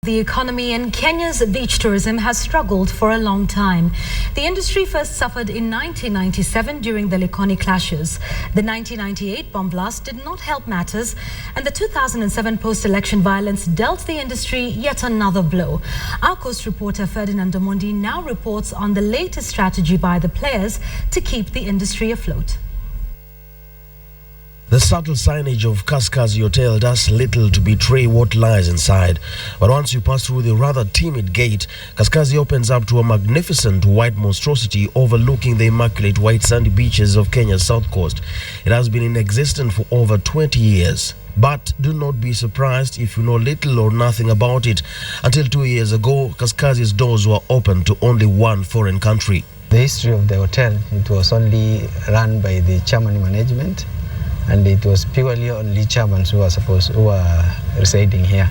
The economy in Kenya's beach tourism has struggled for a long time. The industry first suffered in 1997 during the Likoni clashes. The 1998 bomb blast did not help matters, and the 2007 post-election violence dealt the industry yet another blow. Our Coast reporter Ferdinand Omondi now reports on the latest strategy by the players to keep the industry afloat. The subtle signage of Kaskazi Hotel does little to betray what lies inside. But once you pass through the rather timid gate, Kaskazi opens up to a magnificent white monstrosity overlooking the immaculate white sandy beaches of Kenya's south coast. It has been in existence for over 20 years. But do not be surprised if you know little or nothing about it. Until 2 years ago, Kaskazi's doors were open to only one foreign country. The history of the hotel, it was only run by the chairman management, and it was purely only chairmen who were residing here.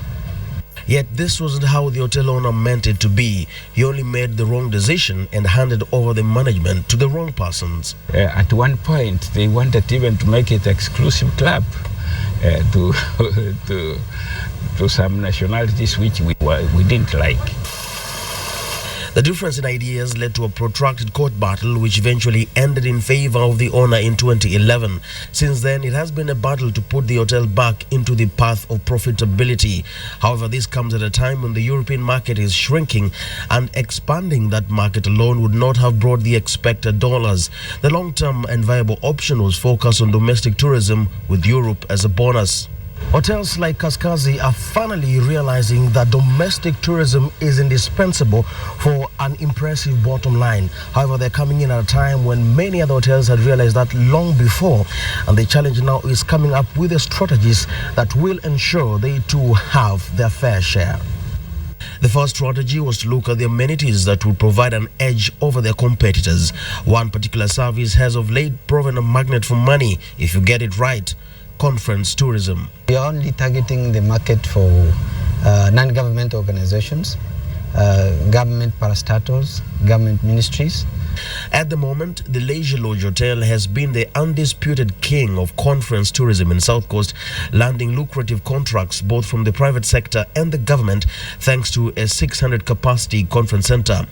Yet this wasn't how the hotel owner meant it to be. He only made the wrong decision and handed over the management to the wrong persons. At one point, they wanted even to make it exclusive club to some nationalities which we didn't like. The difference in ideas led to a protracted court battle which eventually ended in favor of the owner in 2011. Since then, it has been a battle to put the hotel back into the path of profitability. However, this comes at a time when the European market is shrinking, and expanding that market alone would not have brought the expected dollars. The long-term and viable option was focused on domestic tourism, with Europe as a bonus. Hotels like Kaskazi are finally realizing that domestic tourism is indispensable for an impressive bottom line. However, they're coming in at a time when many other hotels had realized that long before, and the challenge now is coming up with the strategies that will ensure they too have their fair share. The first strategy was to look at the amenities that would provide an edge over their competitors. One particular service has of late proven a magnet for money if you get it right: conference tourism. We are only targeting the market for non-government organizations, government parastatals, government ministries. At the moment, the Leisure Lodge Hotel has been the undisputed king of conference tourism in South Coast, landing lucrative contracts both from the private sector and the government thanks to a 600-capacity conference center.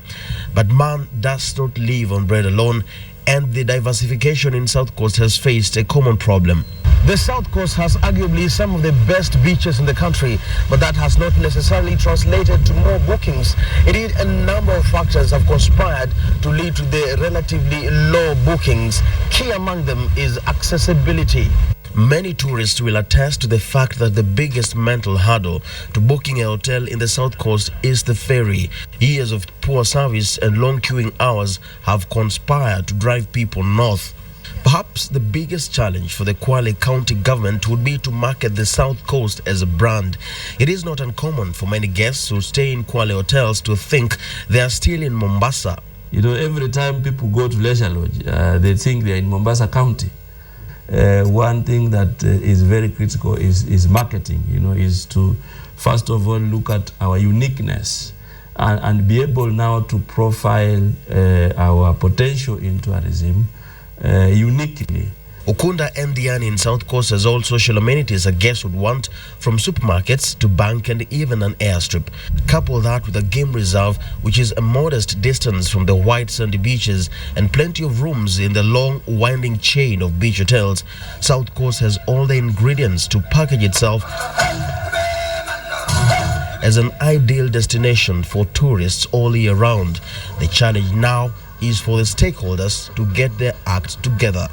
But man does not live on bread alone, and the diversification in South Coast has faced a common problem. The South Coast has arguably some of the best beaches in the country, but that has not necessarily translated to more bookings. Indeed, a number of factors have conspired to lead to the relatively low bookings. Key among them is accessibility. Many tourists will attest to the fact that the biggest mental hurdle to booking a hotel in the South Coast is the ferry. Years of poor service and long queuing hours have conspired to drive people north. Perhaps the biggest challenge for the Kwale County government would be to market the South Coast as a brand. It is not uncommon for many guests who stay in Kwale hotels to think they are still in Mombasa. You know, every time people go to Leisure Lodge, they think they are in Mombasa County. One thing that is very critical is marketing, is to first of all look at our uniqueness and be able now to profile our potential in tourism uniquely. Ukunda and Diani in South Coast has all social amenities a guest would want, from supermarkets to bank and even an airstrip. Couple that with a game reserve, which is a modest distance from the white sandy beaches, and plenty of rooms in the long winding chain of beach hotels. South Coast has all the ingredients to package itself as an ideal destination for tourists all year round. The challenge now is for the stakeholders to get their act together.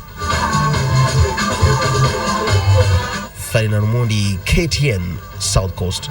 Ferdinand Omondi, KTN, South Coast.